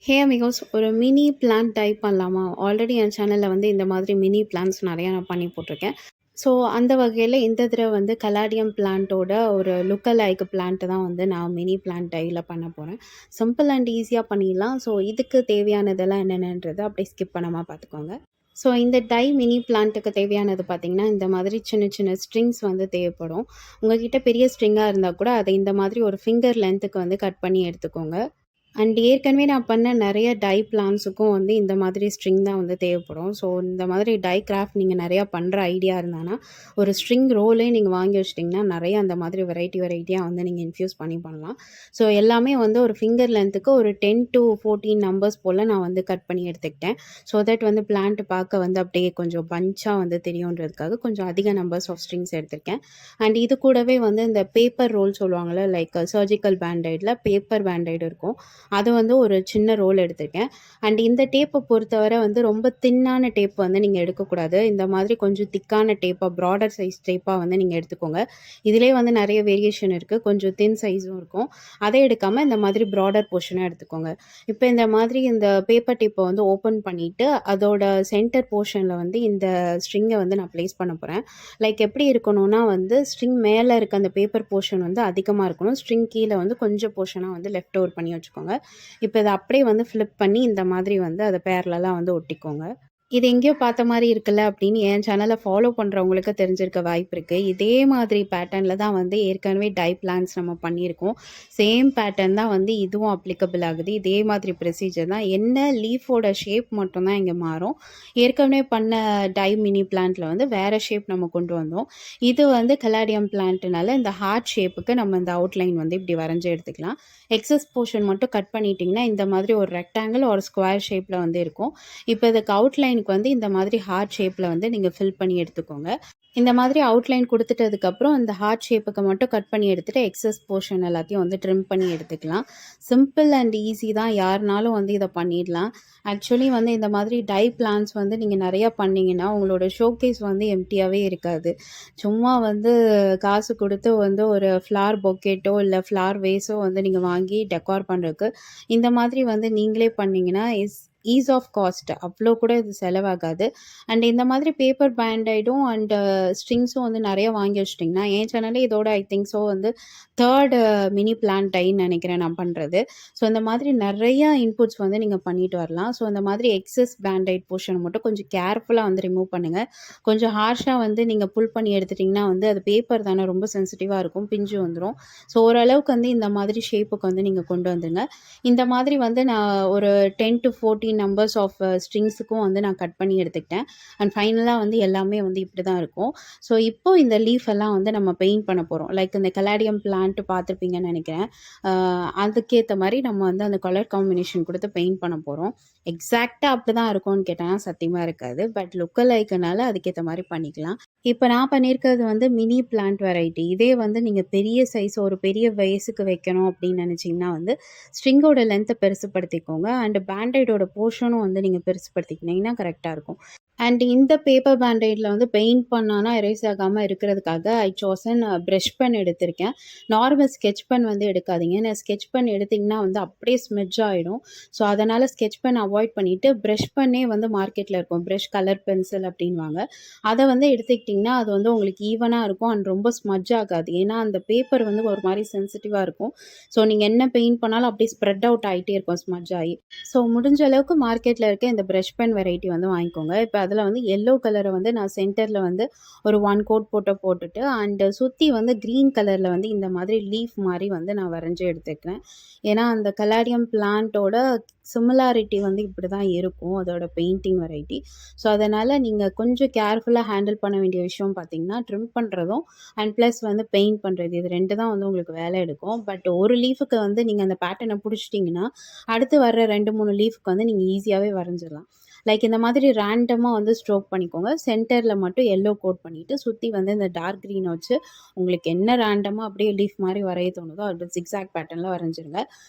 ஹே amigos, ஒரு mini plan type பண்ணலாமா? Already என் சேனலில் வந்து இந்த மாதிரி மினி பிளான்ஸ் நிறையா நான் பண்ணி போட்டிருக்கேன். ஸோ அந்த வகையில் இந்த தடவை வந்து கலாடியம் பிளான்ட்டோட ஒரு லுக்கலைக் பிளான்ட் தான் வந்து நான் மினி பிளான்ட் டையில் பண்ண போகிறேன். சிம்பிள் அண்ட் ஈஸியாக பண்ணிடலாம். ஸோ இதுக்கு தேவையானதெல்லாம் என்னென்னன்றதை அப்படியே ஸ்கிப் பண்ணாமல் பார்த்துக்கோங்க. ஸோ இந்த டை மினி பிளான்ட்டுக்கு தேவையானது பார்த்திங்கன்னா, இந்த மாதிரி சின்ன சின்ன ஸ்ட்ரிங்ஸ் வந்து தேவைப்படும். உங்கள்கிட்ட பெரிய ஸ்ட்ரிங்காக இருந்தால் கூட அதை இந்த மாதிரி ஒரு ஃபிங்கர் லென்த்துக்கு வந்து கட் பண்ணி எடுத்துக்கோங்க. அண்ட் ஏற்கனவே நான் பண்ண நிறைய டை பிளான்ஸுக்கும் வந்து இந்த மாதிரி ஸ்ட்ரிங் தான் வந்து தேவைப்படும். ஸோ இந்த மாதிரி டை கிராஃப்ட் நீங்கள் நிறையா பண்ணுற ஐடியா இருந்தானா, ஒரு ஸ்ட்ரிங் ரோலே நீங்கள் வாங்கி வச்சிட்டிங்கன்னா நிறைய அந்த மாதிரி வெரைட்டியாக வந்து நீங்கள் இன்ஃப்யூஸ் பண்ணி பண்ணலாம். ஸோ எல்லாமே வந்து ஒரு ஃபிங்கர் லென்த்துக்கு ஒரு 10 to 14 நம்பர்ஸ் போல் நான் வந்து கட் பண்ணி எடுத்துக்கிட்டேன். ஸோ தட் வந்து பிளான்ட் பார்க்க வந்து அப்படியே கொஞ்சம் பஞ்சாக வந்து தெரியுன்றதுக்காக கொஞ்சம் அதிக நம்பர்ஸ் ஆஃப் ஸ்ட்ரிங்ஸ் எடுத்திருக்கேன். அண்ட் இது கூடவே வந்து இந்த பேப்பர் ரோல் சொல்லுவாங்கள்ல, லைக் சர்ஜிக்கல் பேண்டைடில் பேப்பர் பேண்டைடு இருக்கும். அது வந்து ஒரு சின்ன ரோல் எடுத்திருக்கேன். அண்ட் இந்த டேப்பை பொறுத்தவரை வந்து ரொம்ப தின்னான டேப் வந்து நீங்கள் எடுக்கக்கூடாது. இந்த மாதிரி கொஞ்சம் திக்கான டேப்பாக, ப்ராடர் சைஸ் டேப்பாக வந்து நீங்கள் எடுத்துக்கோங்க. இதிலே வந்து நிறைய வேரியேஷன் இருக்குது. கொஞ்சம் தின் சைஸும் இருக்கும். அதை எடுக்காமல் இந்த மாதிரி ப்ராடர் போர்ஷனாக எடுத்துக்கோங்க. இப்போ இந்த மாதிரி இந்த பேப்பர் டேப்பை வந்து ஓப்பன் பண்ணிவிட்டு அதோட சென்டர் போர்ஷனில் வந்து இந்த ஸ்ட்ரிங்கை வந்து நான் ப்ளேஸ் பண்ண போகிறேன். லைக் எப்படி இருக்கணும்னா வந்து ஸ்ட்ரிங் மேலே இருக்க அந்த பேப்பர் போர்ஷன் வந்து அதிகமாக இருக்கணும். ஸ்ட்ரிங் கீழே வந்து கொஞ்சம் போர்ஷனாக வந்து லெஃப்ட் ஓவர் பண்ணி வச்சுக்கோங்க. இப்போ இதை அப்படியே வந்து ஃப்ளிப் பண்ணி இந்த மாதிரி வந்து அதை பேரலெல்லாம் வந்து ஒட்டிக்கோங்க. இது எங்கேயோ பார்த்த மாதிரி இருக்குல்ல அப்படின்னு என் சேனலை ஃபாலோ பண்ணுறவங்களுக்கு தெரிஞ்சிருக்க வாய்ப்பு இருக்குது. இதே மாதிரி பேட்டர்னில் தான் வந்து ஏற்கனவே டை பிளான்ஸ் நம்ம பண்ணியிருக்கோம். சேம் பேட்டர்ன் தான் வந்து இதுவும் அப்ளிகபிள் ஆகுது. இதே மாதிரி ப்ரொசீஜர் தான். என்ன லீஃபோட ஷேப் மட்டும்தான் இங்கே மாறும். ஏற்கனவே பண்ண டை மினி பிளான்ட்டில் வந்து வேறு ஷேப் நம்ம கொண்டு வந்தோம். இது வந்து கலாடியம் பிளான்ட்னால இந்த ஹார்ட் ஷேப்புக்கு நம்ம இந்த அவுட்லைன் வந்து இப்படி வரைஞ்சி எடுத்துக்கலாம். எக்ஸஸ் போர்ஷன் மட்டும் கட் பண்ணிட்டிங்கன்னா இந்த மாதிரி ஒரு ரெக்டாங்கிள் ஒரு ஸ்கொயர் ஷேப்பில் வந்து இருக்கும். இப்போ இதுக்கு அவுட்லைன் வந்து இந்த மாதிரி ஹார்ட் ஷேப்பில் வந்து நீங்கள் ஃபில் பண்ணி எடுத்துக்கோங்க. இந்த மாதிரி அவுட்லைன் கொடுத்துட்டதுக்கப்புறம் இந்த ஹார்ட் ஷேப்புக்கு மட்டும் கட் பண்ணி எடுத்துகிட்டு எக்ஸஸ் போர்ஷன் எல்லாத்தையும் வந்து ட்ரிம் பண்ணி எடுத்துக்கலாம். சிம்பிள் அண்ட் ஈஸி தான். யாருனாலும் வந்து இதை பண்ணிடலாம். ஆக்சுவலி வந்து இந்த மாதிரி டை பிளான்ஸ் வந்து நீங்கள் நிறையா பண்ணிங்கன்னா உங்களோட ஷோகேஸ் வந்து எம்டியாகவே இருக்காது. சும்மா வந்து காசு கொடுத்து வந்து ஒரு ஃப்ளார் பொக்கேட்டோ இல்லை ஃப்ளார் வேஸோ வந்து நீங்கள் வாங்கி டெக்கார் பண்ணுறதுக்கு இந்த மாதிரி வந்து நீங்களே பண்ணிங்கன்னா ஈஸ் ஆஃப் காஸ்ட் அவ்வளோ கூட இது செலவாகாது. அண்ட் இந்த மாதிரி பேப்பர் பேண்டைடும் அண்டு ஸ்ட்ரிங்ஸும் வந்து நிறைய வாங்கி வச்சிட்டிங்கன்னா என் சேனலே இதோட ஐ திங்க் ஸோ வந்து தேர்ட் மினி பிளான் டைன்னு நினைக்கிறேன் நான் பண்ணுறது. ஸோ இந்த மாதிரி நிறையா இன்புட்ஸ் வந்து நீங்கள் பண்ணிட்டு வரலாம். ஸோ இந்த மாதிரி எக்ஸஸ் பேண்டைட் போர்ஷனை மட்டும் கொஞ்சம் கேர்ஃபுல்லாக வந்து ரிமூவ் பண்ணுங்கள். கொஞ்சம் ஹார்ஷாக வந்து நீங்கள் புல் பண்ணி எடுத்துட்டிங்கன்னா வந்து அது பேப்பர் தானே, ரொம்ப சென்சிட்டிவாக இருக்கும், பிஞ்சு வந்துடும். ஸோ ஓரளவுக்கு வந்து இந்த மாதிரி ஷேப்புக்கு வந்து நீங்கள் கொண்டு வந்துடுங்க. இந்த மாதிரி வந்து நான் ஒரு 10 to 14 நம்பர்ஸ் ஆஃப் ஸ்ட்ரிங்ஸுக்கும் வந்து நான் கட் பண்ணி எடுத்துக்கிட்டேன். அண்ட் ஃபைனலாக வந்து எல்லாமே வந்து இப்படி தான் இருக்கும். ஸோ இப்போது இந்த லீஃப் எல்லாம் வந்து நம்ம பெயிண்ட் பண்ண போகிறோம். லைக் இந்த கலாடியம் பிளான்ட்டு பார்த்துருப்பீங்கன்னு நினைக்கிறேன். அதுக்கேற்ற மாதிரி நம்ம வந்து அந்த கலர் காம்பினேஷன் கொடுத்து பெயிண்ட் பண்ண போகிறோம். எக்ஸாக்டாக அப்படி தான் இருக்கும்னு கேட்டால் சத்தியமாக இருக்காது. பட் லுக்கலைக்குனால அதுக்கேற்ற மாதிரி பண்ணிக்கலாம். இப்போ நான் பண்ணியிருக்கிறது வந்து மினி பிளான்ட் வெரைட்டி. இதே வந்து நீங்கள் பெரிய சைஸ் ஒரு பெரிய வயசுக்கு வைக்கணும் அப்படின்னு நினச்சிங்கன்னா வந்து ஸ்ட்ரிங்கோட லென்த்தை பெருசுப்படுத்திக்கோங்க. அண்ட் பேண்டைடோட போர்ஷனும் வந்து நீங்கள் பெருசுப்படுத்திக்கிட்டிங்கன்னா கரெக்டாக இருக்கும். அண்ட் இந்த பேப்பர் பேண்டைடில் வந்து பெயிண்ட் பண்ணானா எரேஸ் ஆகாமல் இருக்கிறதுக்காக ஐ சோசன் ப்ரஷ் பென் எடுத்திருக்கேன். நார்மல் ஸ்கெட்ச் பென் வந்து எடுக்காதீங்க. நான் ஸ்கெட்ச் பென் எடுத்திங்கன்னா வந்து அப்படியே ஸ்மெட்ஜ் ஆகிடும். ஸோ அதனால் ஸ்கெட்ச் பென் அவாய்ட் பண்ணிவிட்டு ப்ரஷ் பென்னே வந்து மார்க்கெட்டில் இருக்கும், ப்ரஷ் கலர் பென்சில் அப்படின்வாங்க. அதை வந்து எடுத்துக்கிட்டிங்கன்னா அது வந்து உங்களுக்கு ஈவனாக இருக்கும் அண்ட் ரொம்ப ஸ்மட்ஜ் ஆகாது. ஏன்னா அந்த பேப்பர் வந்து ஒரு மாதிரி சென்சிட்டிவாக இருக்கும். ஸோ நீங்கள் என்ன பெயிண்ட் பண்ணாலும் அப்படியே ஸ்ப்ரெட் அவுட் ஆகிட்டே இருக்கும் ஸ்மட்ஜ் ஆகி. ஸோ முடிஞ்ச அளவுக்கு மார்க்கெட்டில் இருக்க இந்த ப்ரஷ் பென் வெரைட்டி வந்து வாங்கிக்கோங்க. இப்போ அதில் வந்து எல்லோ கலரை வந்து நான் சென்டரில் வந்து ஒரு 1 கோட் போட்டுட்டு அண்டு சுற்றி வந்து க்ரீன் கலரில் வந்து இந்த மாதிரி லீஃப் மாதிரி வந்து நான் வரைஞ்சி எடுத்துக்கிறேன். ஏன்னா அந்த கலாடியம் பிளான்ட்டோட சிமிலாரிட்டி வந்து இப்படி தான் இருக்கும் அதோட பெயிண்டிங் வெரைட்டி. ஸோ அதனால் நீங்கள் கொஞ்சம் கேர்ஃபுல்லாக ஹேண்டில் பண்ண வேண்டிய விஷயம் பார்த்தீங்கன்னா ட்ரிம் பண்ணுறதும் அண்ட் ப்ளஸ் வந்து பெயிண்ட் பண்ணுறது, இது 2 தான் வந்து உங்களுக்கு வேலை எடுக்கும். பட் ஒரு லீஃபுக்கு வந்து நீங்கள் அந்த பேட்டர்னை பிடிச்சிட்டிங்கன்னா அடுத்து வர்ற 2, 3 லீஃப்க்கு வந்து நீங்கள் ஈஸியாகவே வரைஞ்சிடலாம். லைக் இந்த மாதிரி ரேண்டமாக வந்து ஸ்ட்ரோக் பண்ணிக்கோங்க. சென்டரில் மட்டும் எல்லோ கோட் பண்ணிவிட்டு சுற்றி வந்து இந்த டார்க் க்ரீனை வச்சு உங்களுக்கு என்ன ரேண்டமாக அப்படியே லீஃப் மாதிரி வரைய தோணுதோ அப்படி ஜிக்ஸாக் பேட்டர்னில் வரைஞ்சிருங்க.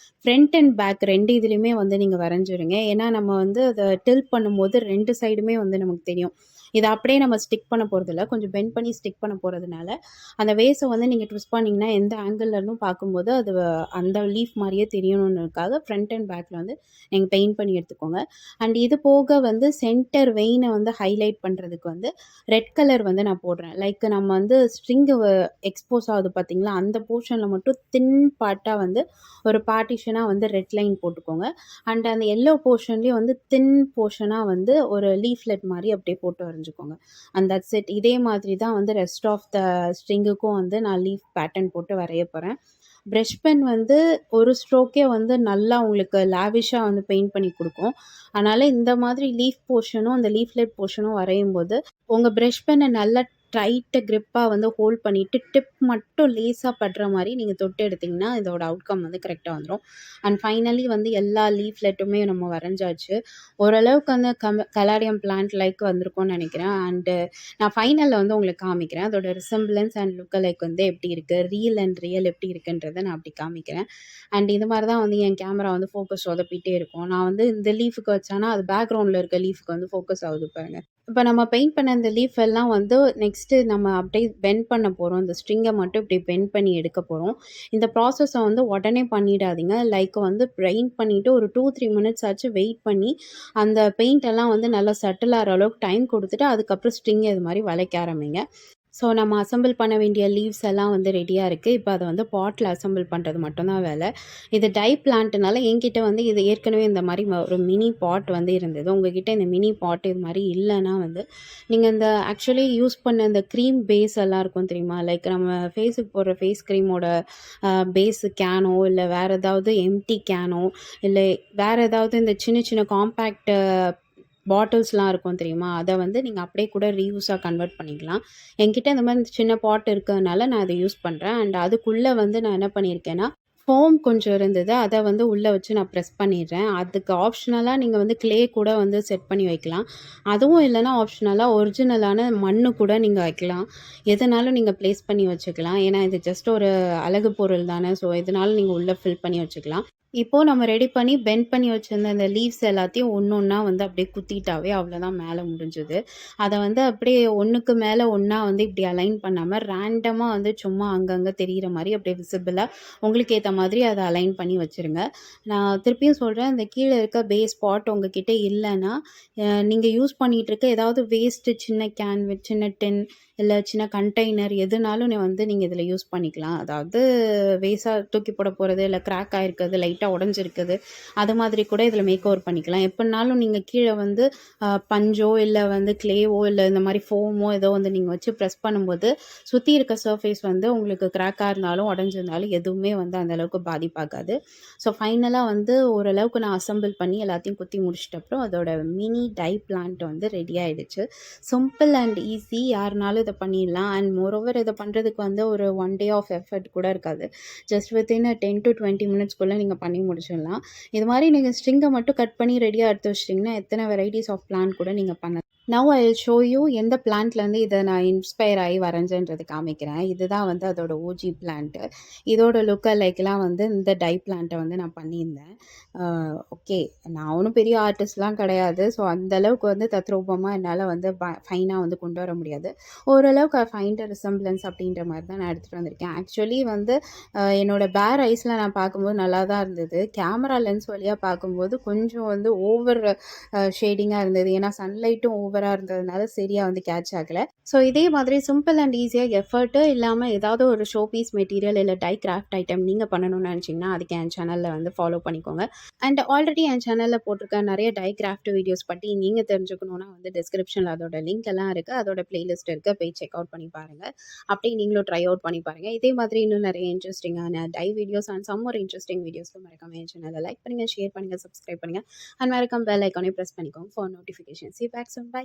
ஃப்ரண்ட் அண்ட் பேக் 2 இதுலேயுமே வந்து நீங்கள் வரைஞ்சிருங்க. ஏன்னா நம்ம வந்து அதை டில்ட் பண்ணும்போது 2 சைடுமே வந்து நமக்கு தெரியும். இத அப்படியே நம்ம ஸ்டிக் பண்ண போறதில்ல. கொஞ்சம் பெண்ட் பண்ணி ஸ்டிக் பண்ண போறதுனால, அந்த வேஸ வந்து நீங்க ட்விஸ்ட் பண்ணீங்கன்னா, எந்த ஆங்கிள்ல இருந்தும் பார்க்கும்போது அது அந்த லீஃப் மாரியே தெரியணும்ன்றதுக்காக ஃப்ரண்ட் அண்ட் பேக்ல வந்து நீங்க பெயிண்ட் பண்ணி எடுத்துக்கோங்க. அண்ட் இது போக வந்து சென்டர் வெயின வந்து ஹைலைட் பண்றதுக்கு வந்து ரெட் கலர் வந்து நான் போடுறேன். லைக் நம்ம வந்து ஸ்ட்ரிங்கு எக்ஸ்போஸ் ஆகுது பார்த்தீங்களா, அந்த போர்ஷன்ல மட்டும் தின் பார்ட்டா வந்து ஒரு பார்ட்டிஷனா வந்து ரெட் லைன் போட்டுக்கோங்க. அண்ட் அந்த எல்லோ போர்ஷன்லேயும் வந்து தின் போர்ஷனா வந்து ஒரு லீஃப்லெட் மாரி அப்படியே போட்டு வரைஞ்சுக்கோங்க. And that's it. இதே மாதிரி தான் வந்து ரெஸ்ட் ஆஃப் த ஸ்ட்ரிங்குக்கும் வந்து நான் லீஃப் பேட்டர்ன் போட்டு வரைய போறேன். பிரஷ் பென் வந்து ஒரு ஸ்ட்ரோக்கே வந்து நல்லா உங்களுக்கு லாவிஷா வந்து பெயிண்ட் பண்ணி குடுக்கும். அதனால இந்த மாதிரி லீஃப் போர்ஷனும், அந்த லீஃப்லெட் போர்ஷனும் வரையும்போது, உங்க பிரஷ் பென்ன நல்லா டைட் கிரிப்பா வந்து ஹோல்ட் பண்ணிட்டு, டிப் மட்டும் லேசா படுற மாரி நீங்க தொட்டு எடுத்தீங்கன்னா, இதோட அவுட்கம் வந்து கரெக்ட்டா வந்துரும். அண்ட் ஃபைனலி வந்து எல்லா லீஃப்லெட்டுமே நம்ம வரைஞ்சாச்சு. ஓரளவுக்கு வந்து கலாடியம் பிளான்ட் லைக் வந்திருக்கும்னு நெனைக்கிறேன். அண்டு நான் ஃபைனல்ல வந்து உங்களுக்கு காமிக்கிறேன். அதோட ரிசம்பிளன்ஸ் அண்ட் லுக் அலைக் வந்து எப்படி இருக்கு, ரீல் அண்ட் ரியல் எப்படி இருக்குன்றத நான் அப்படி காமிக்கிறேன். அண்ட் இது மாரி தான் வந்து என் கேமரா வந்து ஃபோக்கஸ் சொதப்பிட்டே இருக்கும். நான் வந்து இந்த லீஃப்க்கு வச்சேன்னா, அது பேக்கிரவுண்ட்ல இருக்க லீஃப்க்கு வந்து ஃபோக்கஸ் ஆகுது பாருங்க. இப்ப நம்ம பெயிண்ட் பண்ண இந்த லீஃப் எல்லாம் வந்து நெக்ஸ்ட்டு நம்ம அப்படியே பெண்ட் பண்ண போறோம். இந்த ஸ்ட்ரிங்க மட்டும் இப்படி பெண்ட் பண்ணி எடுக்க போறோம். இந்த ப்ராசஸ வந்து உடனே பண்ணிடாதீங்க. லைக் வந்து பெயிண்ட் பண்ணிட்டு ஒரு 2, 3 மினிட்ஸ் ஆச்சு வெயிட் பண்ணி, அந்த பெயிண்ட் எல்லாம் வந்து நல்லா செட்டில் ஆகுற அளவுக்கு டைம் குடுத்துட்டு, அதுக்கப்புறம் ஸ்ட்ரிங் இது மாரி வளைக்க ஆரம்பிங்க. ஸோ நம்ம அசெம்பிள் பண்ண வேண்டிய லீவ்ஸ் எல்லாம் வந்து ரெடியா இருக்கு. இப்ப அத வந்து பாட்ல அசெம்பிள் பண்றது மட்டும் தான் வேல. இது டை பிளான்ட்னால என்கிட்ட வந்து இது ஏற்கனவே இந்த மாரி ஒரு மினி பாட் வந்து இருந்தது. உங்ககிட்ட இந்த மினி பாட் இது மாரி இல்லன்னா வந்து, நீங்க இந்த ஆக்சுவலி யூஸ் பண்ண இந்த கிரீம் பேஸ் எல்லாம் இருக்கும் தெரியுமா? லைக் நம்ம ஃபேஸுக்கு போடுற ஃபேஸ் கிரீமோட பேஸ் கேனோ, இல்ல வேற ஏதாவது எம்ப்டி கேனோ, இல்ல வேற ஏதாவது இந்த சின்ன சின்ன காம்பேக்ட் பாட்டில்ஸ்லாம் இருக்கும் தெரியுமா? அத வந்து நீங்க அப்படியே கூட ரீயூஸா கன்வெர்ட் பண்ணிக்கலாம். என்கிட்ட இந்த மாரி சின்ன பாட் இருக்கிறதுனால நான் அத யூஸ் பண்றேன். அண்ட் அதுக்குள்ள வந்து நான் என்ன பண்ணியிருக்கேன்னா, ஃபோம் கொஞ்சம் இருந்தது. அத வந்து உள்ள வச்சு நான் ப்ரெஸ் பண்ணிடுறேன். அதுக்கு ஆப்ஷனலா நீங்க வந்து க்ளே கூட வந்து செட் பண்ணி வைக்கலாம். அதுவும் இல்லன்னா ஆப்ஷனலா ஒரிஜினலான மண்ணு கூட நீங்க வைக்கலாம். எதுனாலும் நீங்க ப்ளேஸ் பண்ணி வச்சுக்கலாம். ஏன்னா இது ஜஸ்ட் ஒரு அழகு பொருள் தானே. ஸோ எதுனாலும் நீங்க உள்ள ஃபில் பண்ணி வச்சுக்கலாம். இப்போ நம்ம ரெடி பண்ணி பெண்ட் பண்ணி வச்சிருந்த அந்த லீவ்ஸ் எல்லாத்தையும் ஒண்ணொன்னா வந்து அப்படியே குத்திட்டாவே அவ்வளோதான் மேல முடிஞ்சுது. அத வந்து அப்படியே ஒண்ணுக்கு மேல ஒண்ணா வந்து இப்படி அலைன் பண்ணாம ரேண்டமா வந்து சும்மா அங்கங்க தெரியிற மாரி அப்படியே விசிபிளா உங்களுக்கு ஏத்த மாதிரி அத அலைன் பண்ணி வச்சுருங்க. நான் திருப்பியும் சொல்றேன், இந்த கீழ இருக்க பேஸ் பாட் உங்ககிட்ட இல்லன்னா, நீங்க யூஸ் பண்ணிட்டு இருக்க ஏதாவது வேஸ்ட் சின்ன கேன், சின்ன டின் இல்ல சின்ன கண்டெய்னர் எதுனாலும் வந்து நீங்க இதில யூஸ் பண்ணிக்கலாம். அதாவது வேஸ்ட்டா தூக்கி போட போறது, இல்ல கிராக் ஆயிருக்கிறது, லைட்டா உடைஞ்சிருக்குது, அது மாதிரி கூட இதில மேக் ஓவர் பண்ணிக்கலாம். எப்படினாலும் நீங்க கீழ வந்து பஞ்சோ, இல்ல வந்து க்ளேவோ, இல்ல இந்த மாரி ஃபோமோ ஏதோ வந்து நீங்க வச்சு ப்ரெஸ் பண்ணும்போது, சுத்தி இருக்க சர்ஃபேஸ் வந்து உங்களுக்கு கிராக்கா இருந்தாலும், உடைஞ்சிருந்தாலும் எதுவுமே வந்து அந்த அளவுக்கு பாதிப்பாகாது. ஸோ ஃபைனலா வந்து ஓரளவுக்கு நான் அசெம்பிள் பண்ணி எல்லாத்தையும் குத்தி முடிச்சிட்ட அப்புறம், அதோட மினி டை பிளான்ட் வந்து ரெடி ஆயிடுச்சு. Simple and easy. யாருனாலும் இத பண்ணிடலாம். அண்ட் மோரோவர் இத பண்றதுக்கு வந்து ஒரு 1 டே ஆஃப் எஃபர்ட் கூட இருக்காது. ஜஸ்ட் வித்தின் 10 டூ 20 மினிட்ஸ்க்குள்ள நீங்க பண்ணி முடிச்சிடலாம். இது மாரி நீங்க ஸ்ட்ரிங்க மட்டும் கட் பண்ணி ரெடியா எடுத்து வச்சுட்டீங்கன்னா, எத்தன வெரைட்டிஸ் ஆஃப் பிளான்ட் கூட நீங்க பண்ணலாம். Now I will show you எந்த பிளான்ட்லேருந்து இத நான் இன்ஸ்பயர் ஆயி வரைஞ்சேன்றது காமிக்கிறேன். இதுதான் வந்து அதோட ஓஜி பிளான்ட். இதோட லுக் அலைக்லாம் வந்து இந்த டை பிளான்ட்ட வந்து நான் பண்ணியிருந்தேன். ஓகே. நான் ஒண்ணும் பெரிய ஆர்டிஸ்ட்லாம் கிடையாது. ஸோ அந்த அளவுக்கு வந்து தத்ரூபமா என்னால வந்து ஃபைனா வந்து கொண்டு வர முடியாது. ஓரளவுக்கு ஐ ஃபைண்ட் அ ரிசம்பிளன்ஸ் அப்படின்ற மாரி தான் நான் எடுத்துட்டு வந்திருக்கேன். ஆக்சுவலி வந்து என்னோட பேர் ஐஸ்ல நான் பார்க்கும்போது நல்லா தான் இருந்தது. கேமரா லென்ஸ் வழியா பார்க்கும்போது கொஞ்சம் வந்து ஓவர் ஷேடிங்கா இருந்தது. ஏன்னா சன்லைட்டும் ஓவரா இருந்ததுனால சரியா வந்து கேட்ச் ஆகல. ஸோ இதே மாதிரி சிம்பிள் அண்ட் ஈஸியா எஃபர்ட்டே இல்லாம ஏதாவது ஒரு ஷோ பீஸ் மெட்டீரியல் இல்ல டை கிராஃப்ட் ஐட்டம் நீங்க பண்ணணும்னு நினைச்சீங்கன்னா, அதுக்கு என் சேனல்ல வந்து ஃபாலோ பண்ணிக்கோங்க. அண்ட் ஆல்ரெடி என் சேனல்ல போட்டிருக்க நிறைய டை கிராஃப்ட் வீடியோஸ் பத்தி நீங்க தெரிஞ்சுக்கணும்னா வந்து டிஸ்கிரிப்ஷன்ல அதோட லிங்க் எல்லாம் இருக்கு. அதோட பிளேலிஸ்ட் இருக்கு. போய் செக் அவுட் பண்ணி பாருங்க. அப்படியே நீங்களும் ட்ரை அவுட் பண்ணி பாருங்க. இதே மாதிரி இன்னும் நிறைய இன்ட்ரெஸ்டிங்கான டை வீடியோஸ் அண்ட் சம் ஒரு இன்ட்ரெஸ்டிங் வீடியோஸ்க்கு மறக்காம என் சேனலை லைக் பண்ணுங்க, ஷேர் பண்ணுங்க, சப்ஸ்கிரைப் பண்ணுங்க. அண்ட் மறக்காம பெல் ஐக்கானே பிரஸ் பண்ணிக்கோங்க for notification. See you back soon. Bye.